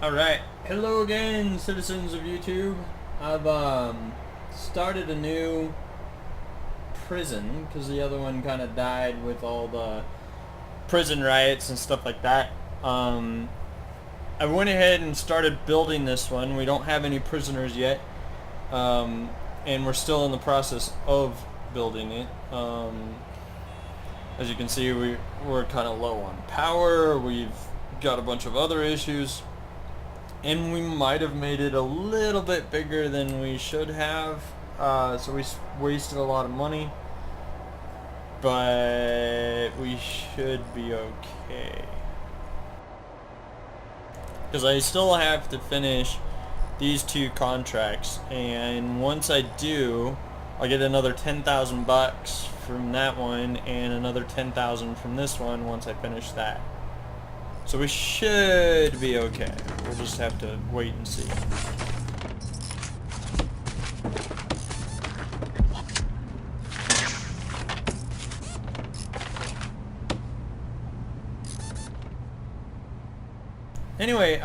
Alright, hello again, citizens of YouTube. I've started a new prison because the other one kind of died with all the prison riots and stuff like that. I went ahead and started building this one. We don't have any prisoners yet, and we're still in the process of building it. As you can see, we're kind of low on power. We've got a bunch of other issues. And we might have made it a little bit bigger than we should have, so we wasted a lot of money, but we should be okay. Because I still have to finish these two contracts, and once I do, I'll get another 10,000 bucks from that one, and another 10,000 from this one once I finish that. So we should be okay. We'll just have to wait and see. Anyway,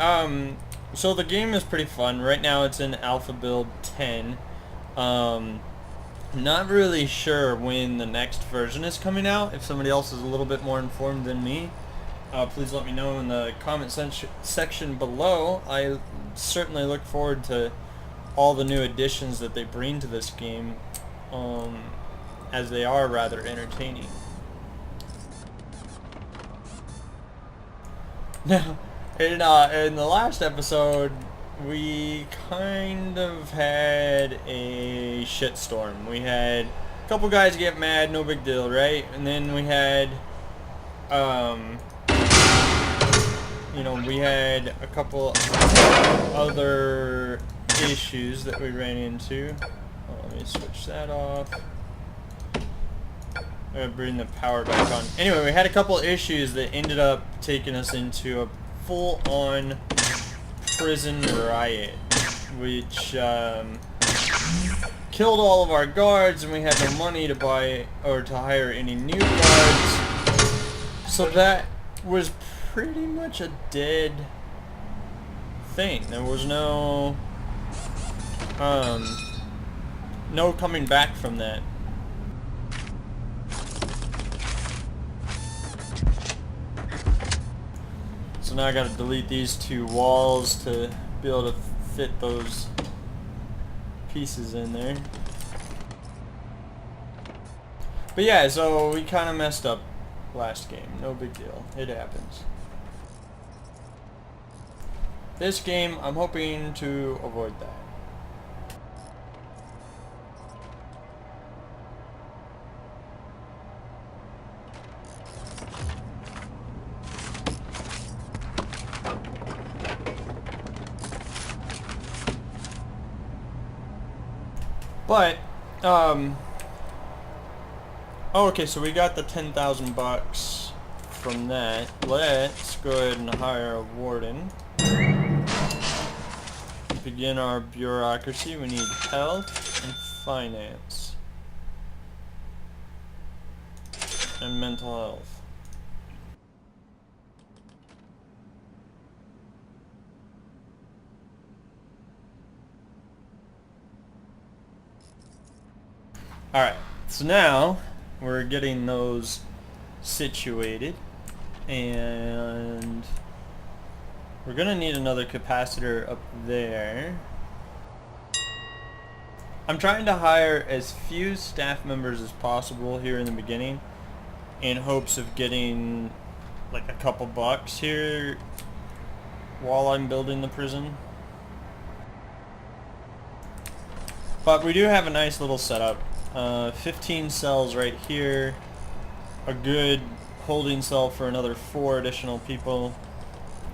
so the game is pretty fun. Right now it's in alpha build 10. Not really sure when the next version is coming out. If somebody else is a little bit more informed than me, please let me know in the comment section below. I certainly look forward to all the new additions that they bring to this game, as they are rather entertaining. Now, in the last episode, we kind of had a shitstorm. We had a couple guys get mad, no big deal, right? And then we had, we had a couple other issues that we ran into. Let me switch that off. I'm gonna bring the power back on. Anyway, we had a couple issues that ended up taking us into a full-on prison riot, which killed all of our guards, and we had no money to buy or to hire any new guards. So that was pretty much a dead thing. There was no coming back from that. So now I gotta delete these two walls to be able to fit those pieces in there. But yeah, so we kind of messed up last game. No big deal. It happens. This game, I'm hoping to avoid that. But, oh, okay, so we got the 10,000 bucks from that. Let's go ahead and hire a warden. Begin our bureaucracy. We need health and finance and mental health. Alright, so now we're getting those situated, and we're gonna need another capacitor up there. I'm trying to hire as few staff members as possible here in the beginning in hopes of getting like a couple bucks here while I'm building the prison. But we do have a nice little setup. 15 cells right here, a good holding cell for another 4 additional people.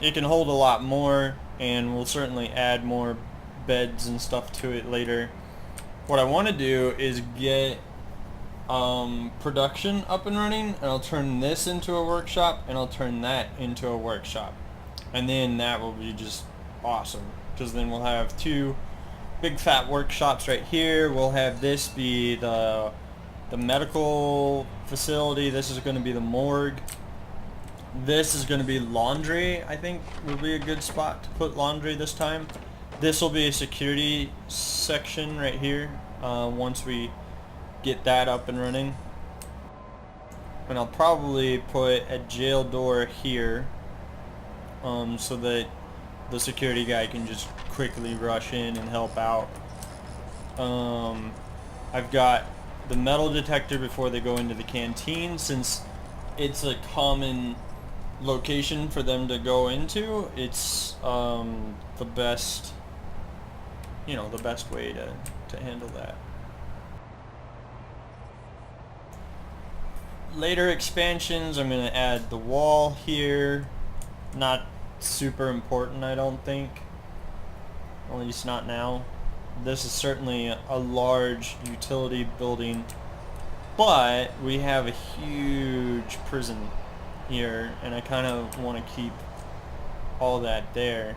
It can hold a lot more, and we'll certainly add more beds and stuff to it later. What I want to do is get production up and running, and I'll turn this into a workshop, and I'll turn that into a workshop, and then that will be just awesome, because then we'll have 2 big fat workshops right here. We'll have this be the medical facility. This is going to be the morgue. This is going to be laundry, I think will be a good spot to put laundry this time. This will be a security section right here once we get that up and running. And I'll probably put a jail door here so that the security guy can just quickly rush in and help out. I've got the metal detector before they go into the canteen, since it's a common location for them to go into. It's the best, the best way to handle that. Later expansions, I'm going to add the wall here. Not super important, I don't think. At least not now. This is certainly a large utility building, but we have a huge prison here, and I kind of want to keep all that there.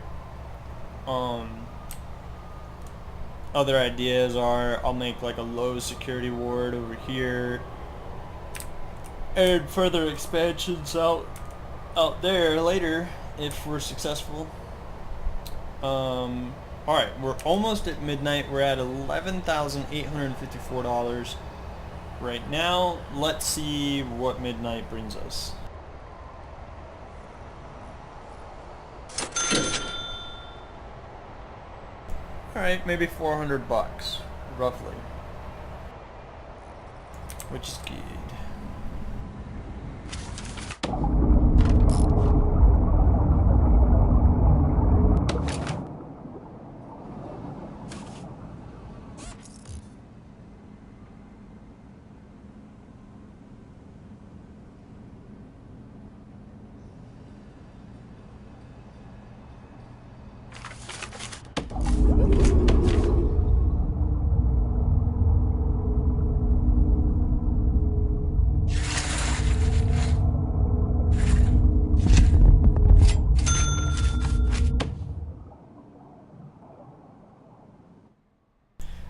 Other ideas are I'll make like a low security ward over here, and further expansions out there later if we're successful. Alright, we're almost at midnight. We're at $11,854 right now. Let's see what midnight brings us. Alright, maybe 400 bucks, roughly. Which is good.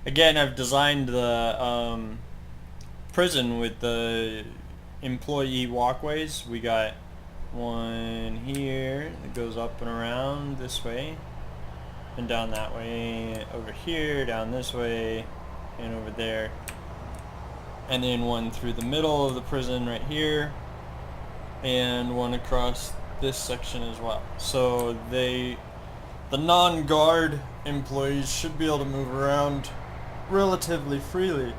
Again, I've designed the prison with the employee walkways. We got one here that goes up and around this way and down that way, over here, down this way, and over there. And then one through the middle of the prison right here, and one across this section as well. So the non-guard employees should be able to move around relatively freely.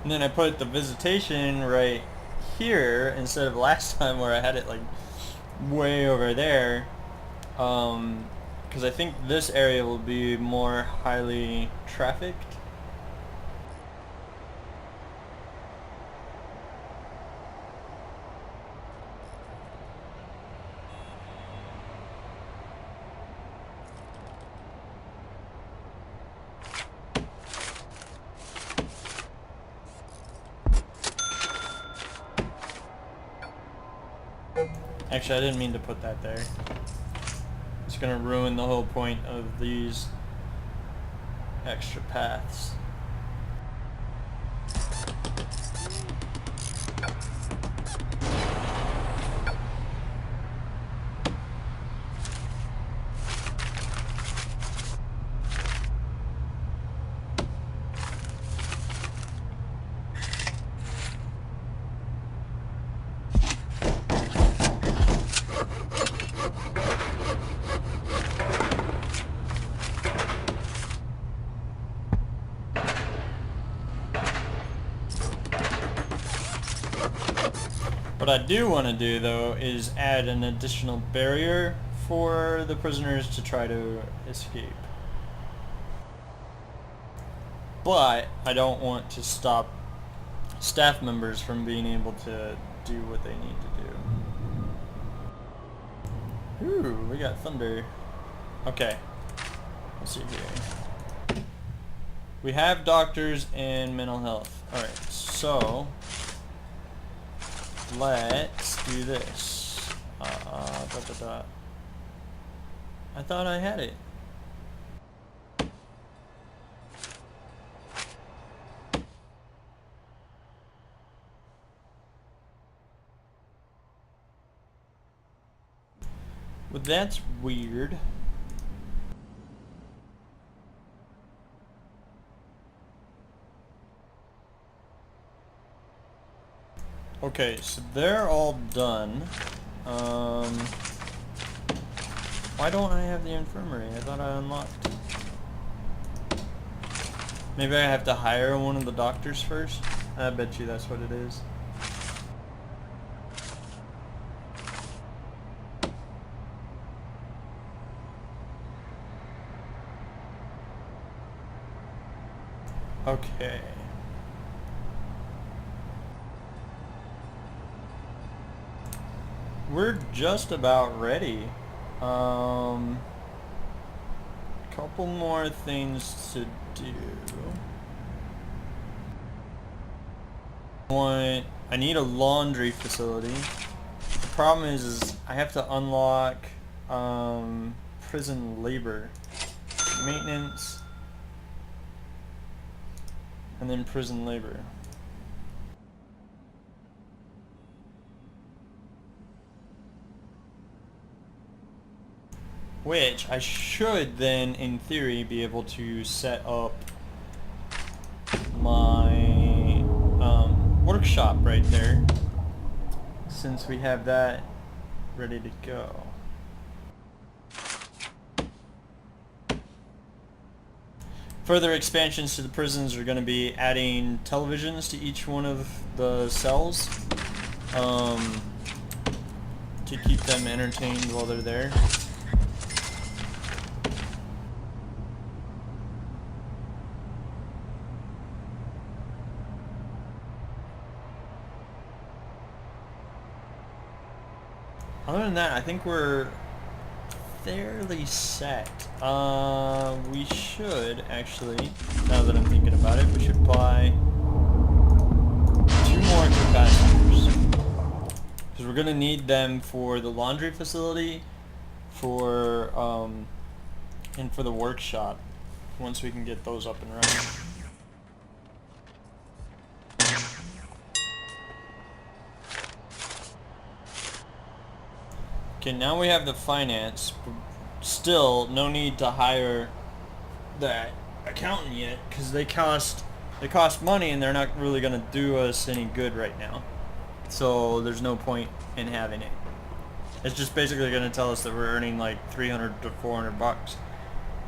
And then I put the visitation right here instead of last time where I had it like way over there, because I think this area will be more highly trafficked. Actually, I didn't mean to put that there. It's gonna ruin the whole point of these extra paths. What I do want to do though is add an additional barrier for the prisoners to try to escape. But I don't want to stop staff members from being able to do what they need to do. Ooh, we got thunder. Okay, let's see here. We have doctors and mental health. Alright, so let's do this. I thought I had it. Well, that's weird. Okay, so they're all done. Why don't I have the infirmary? I thought I unlocked it. Maybe I have to hire one of the doctors first? I bet you that's what it is. Okay. We're just about ready. Couple more things to do. I need a laundry facility. The problem is I have to unlock prison labor, maintenance, and then prison labor. Which I should then, in theory, be able to set up my workshop right there, since we have that ready to go. Further expansions to the prisons are going to be adding televisions to each one of the cells to keep them entertained while they're there. Other than that, I think we're fairly set. We should actually, now that I'm thinking about it, we should buy 2 more capacitors. Because we're going to need them for the laundry facility, for and for the workshop, once we can get those up and running. Okay, now we have the finance. Still, no need to hire that accountant yet, because they cost money and they're not really going to do us any good right now. So there's no point in having it. It's just basically going to tell us that we're earning like 300 to 400 bucks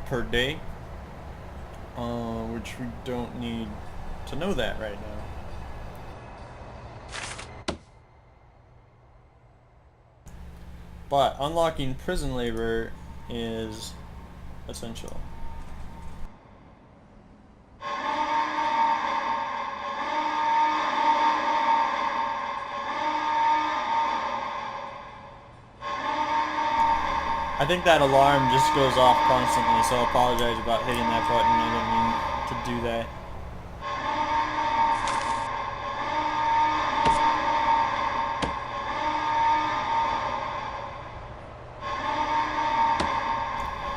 per day, which we don't need to know that right now. But unlocking prison labor is essential. I think that alarm just goes off constantly, so I apologize about hitting that button. I didn't mean to do that.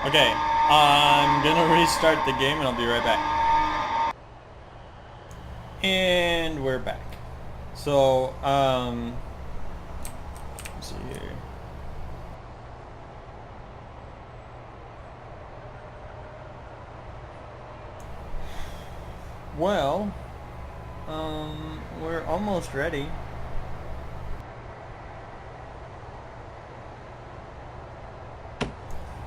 Okay, I'm gonna restart the game and I'll be right back. And we're back. So, let's see here. Well, we're almost ready.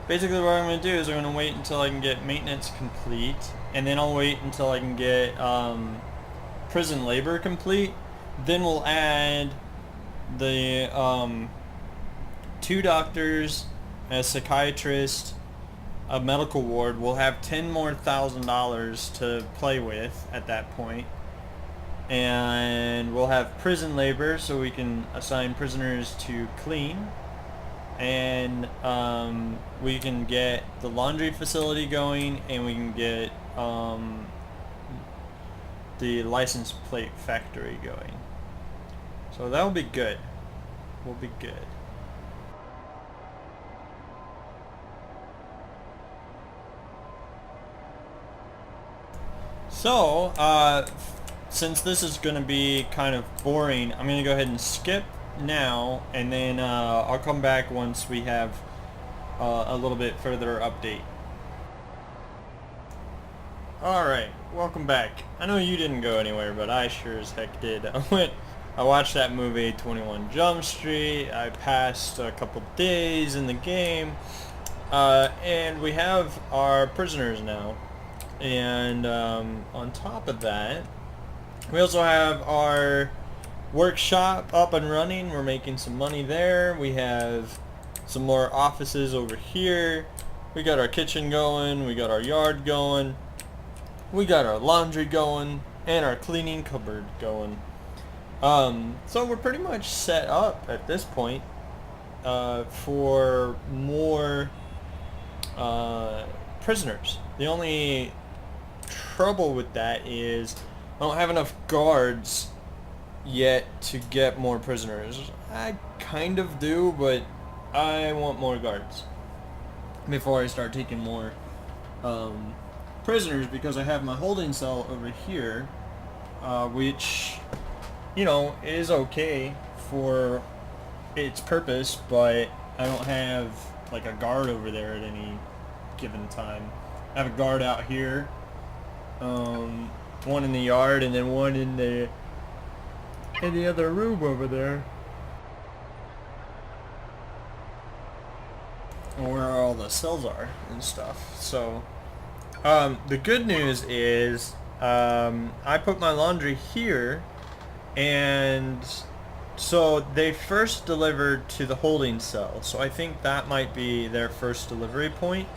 Basically what I'm going to do is I'm going to wait until I can get maintenance complete, and then I'll wait until I can get prison labor complete. Then we'll add the 2 doctors, a psychiatrist, a medical ward. We'll have $10,000 more to play with at that point. And we'll have prison labor, so we can assign prisoners to clean. And we can get the laundry facility going, and we can get the license plate factory going. So that'll be good. We'll be good. So, since this is going to be kind of boring, I'm going to go ahead and skip now, and then I'll come back once we have a little bit further update. Alright, welcome back. I know you didn't go anywhere, but I sure as heck did. I watched that movie, 21 Jump Street. I passed a couple days in the game, and we have our prisoners now. And on top of that, we also have our workshop up and running. We're making some money there. We have some more offices over here. We got our kitchen going. We got our yard going. We got our laundry going. And our cleaning cupboard going. So we're pretty much set up at this point for more prisoners. The only trouble with that is I don't have enough guards yet to get more prisoners. I kind of do, but I want more guards before I start taking more prisoners, because I have my holding cell over here, which, you know, is okay for its purpose, but I don't have like a guard over there at any given time. I have a guard out here, one in the yard, and then one in the other room over there, where all the cells are and stuff. So the good news is I put my laundry here, and so they first delivered to the holding cell, so I think that might be their first delivery point.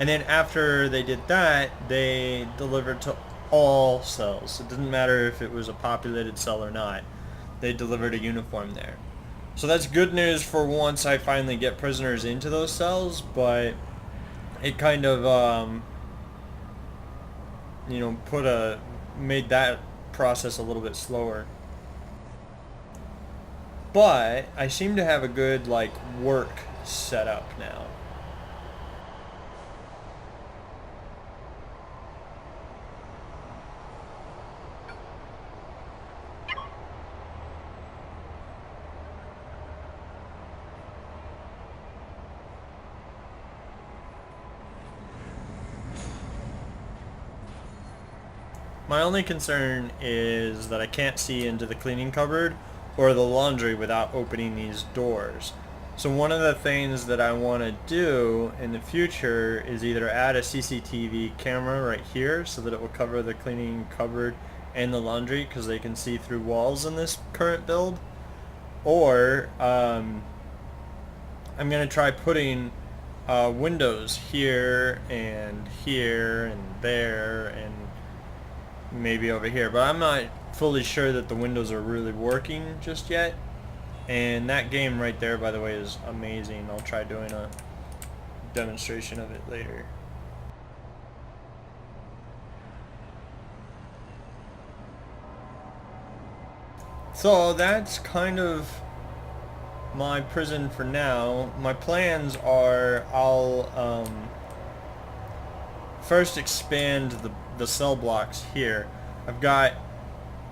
And then after they did that, they delivered to all cells. It didn't matter if it was a populated cell or not. They delivered a uniform there. So that's good news for once I finally get prisoners into those cells, but it kind of, you know, made that process a little bit slower. But I seem to have a good, like, work set up now. My only concern is that I can't see into the cleaning cupboard or the laundry without opening these doors. So one of the things that I want to do in the future is either add a CCTV camera right here so that it will cover the cleaning cupboard and the laundry, because they can see through walls in this current build, or I'm going to try putting windows here and there and maybe over here, but I'm not fully sure that the windows are really working just yet. And that game right there, by the way, is amazing. I'll try doing a demonstration of it later. So that's kind of my prison for now. My plans are I'll first expand the cell blocks here. I've got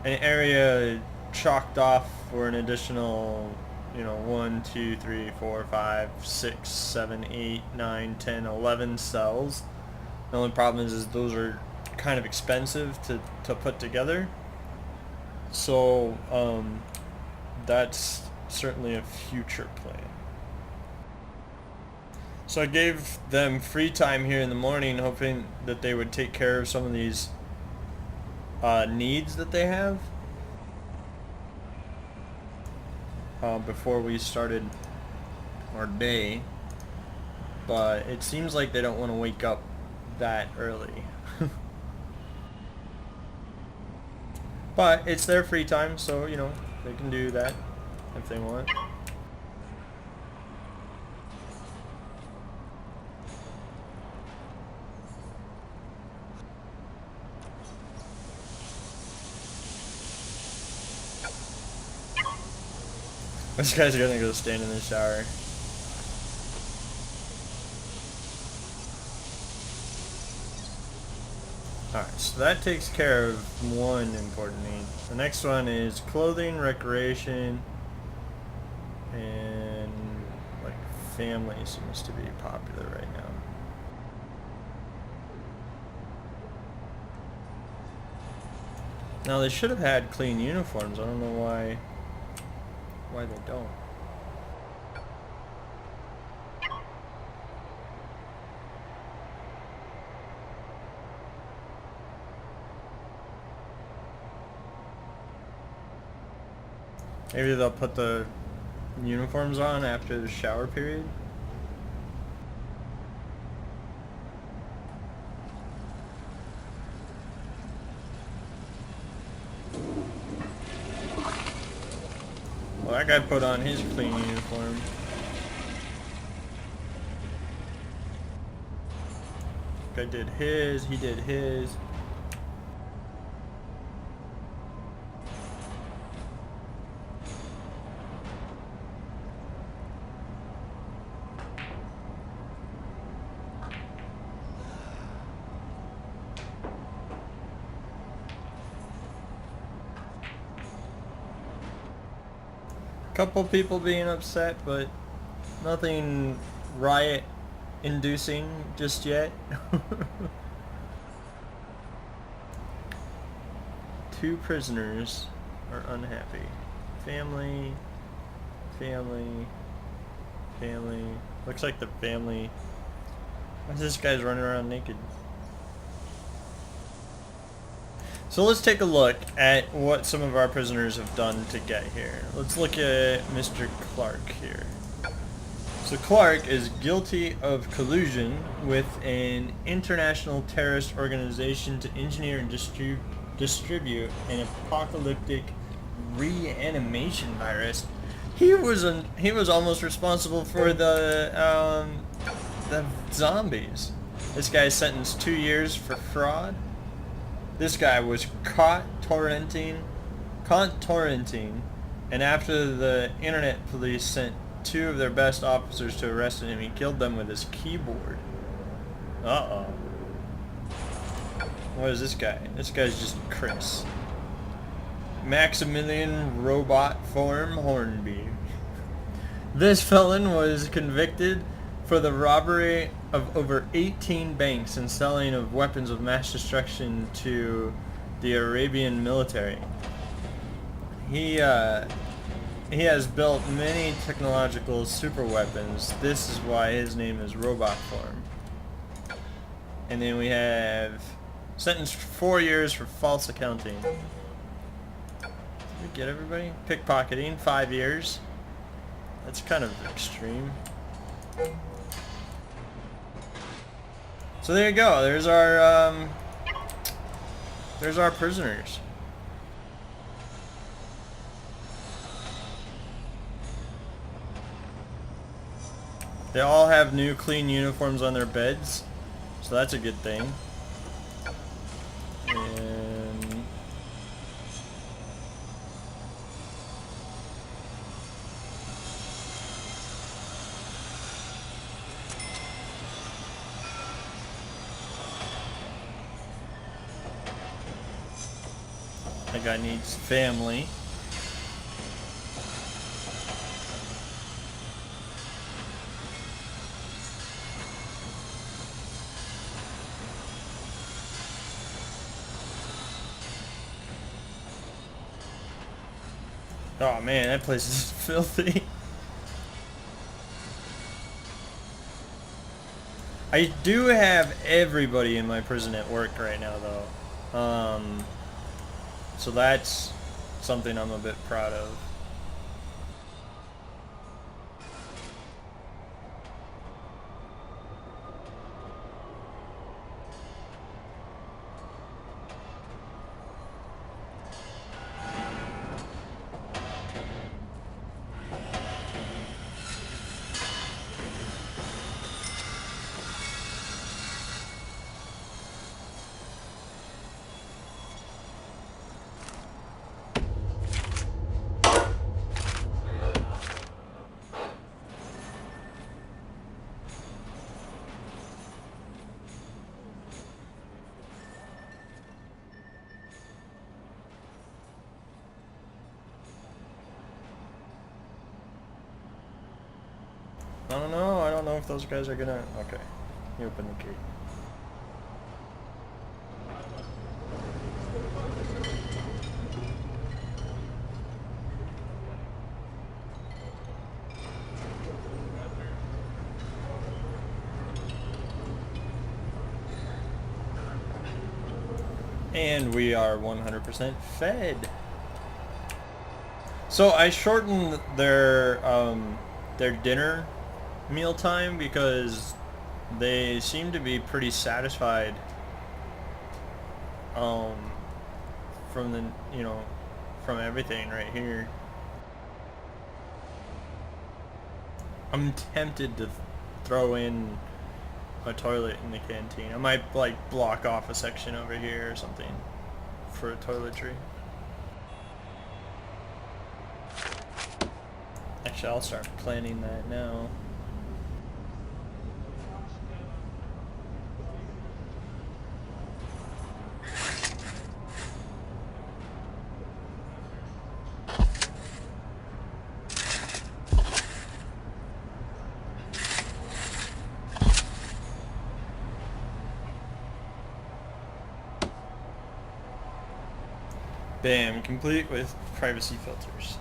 an area chalked off for an additional, 1, 2, 3, 4, 5, 6, 7, 8, 9, 10, 11 cells. The only problem is those are kind of expensive to put together. So that's certainly a future plan. So I gave them free time here in the morning, hoping that they would take care of some of these needs that they have before we started our day. But it seems like they don't want to wake up that early. But it's their free time, so, they can do that if they want. This guy's gonna go stand in the shower. Alright, so that takes care of one important need. The next one is clothing, recreation, and like family seems to be popular right now. Now they should have had clean uniforms. I don't know why they don't. Maybe they'll put the uniforms on after the shower period. Well, that guy put on his clean uniform. Guy did his, he did his. Couple people being upset, but nothing riot inducing just yet. 2 prisoners are unhappy. Family. Looks like the family. Why is this guy's running around naked? So let's take a look at what some of our prisoners have done to get here. Let's look at Mr. Clark here. So Clark is guilty of collusion with an international terrorist organization to engineer and distribute an apocalyptic reanimation virus. He was almost responsible for the zombies. This guy's sentenced 2 years for fraud. This guy was caught torrenting, and after the internet police sent 2 of their best officers to arrest him, he killed them with his keyboard. Uh-oh. What is this guy? This guy's just Chris. Maximilian Robot Form Hornby. This felon was convicted for the robbery of over 18 banks and selling of weapons of mass destruction to the Arabian military. He has built many technological super weapons. This is why his name is Robot Form. And then we have sentenced for 4 years for false accounting. Did we get everybody? Pickpocketing, 5 years. That's kind of extreme. So there you go. There's our prisoners. They all have new clean uniforms on their beds, so that's a good thing. And that guy needs family. Oh man, that place is filthy. I do have everybody in my prison at work right now though. So that's something I'm a bit proud of. I don't know. I don't know if those guys are gonna... Okay. You open the gate. And we are 100% fed. So I shortened their dinner meal time because they seem to be pretty satisfied from the from everything right here. I'm tempted to throw in a toilet in the canteen. I might like block off a section over here or something for toiletry. Actually, I'll start planning that now. Bam, complete with privacy filters.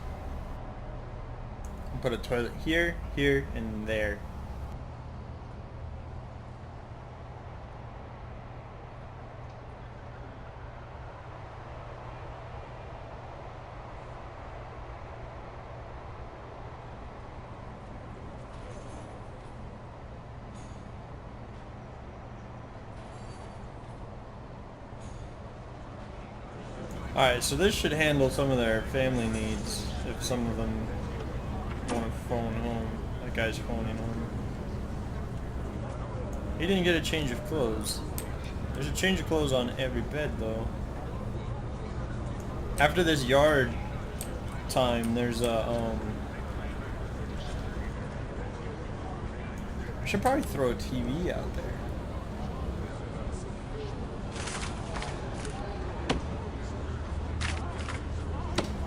Put a toilet here, here, and there. Alright, so this should handle some of their family needs if some of them want to phone home. That guy's phoning home. He didn't get a change of clothes. There's a change of clothes on every bed though. After this yard time, there's a I should probably throw a TV out there.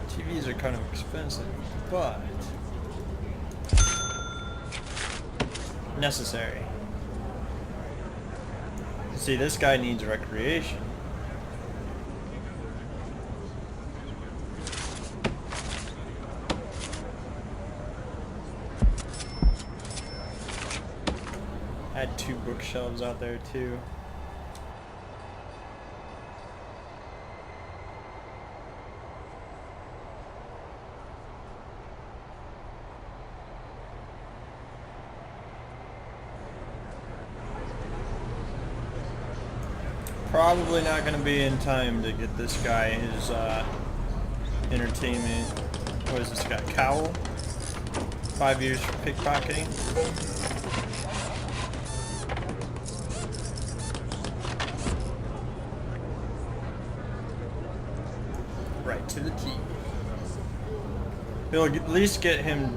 TVs are kind of expensive, but necessary. See, this guy needs recreation. Add 2 bookshelves out there too. Probably not going to be in time to get this guy his entertainment. What is this guy? Cowl? 5 years for pickpocketing. Right to the T. He'll at least get him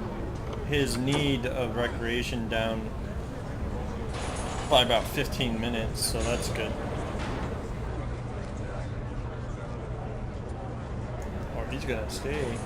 his need of recreation down by about 15 minutes, so that's good. He's gonna stay.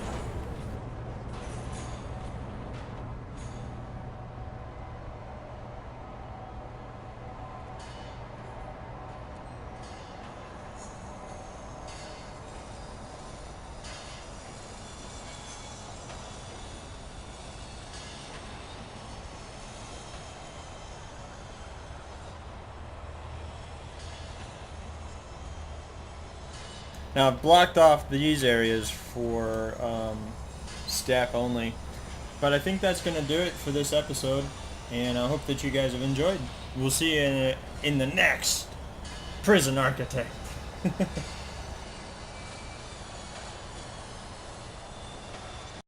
Now I've blocked off these areas for staff only, but I think that's going to do it for this episode, and I hope that you guys have enjoyed. We'll see you in the next Prison Architect.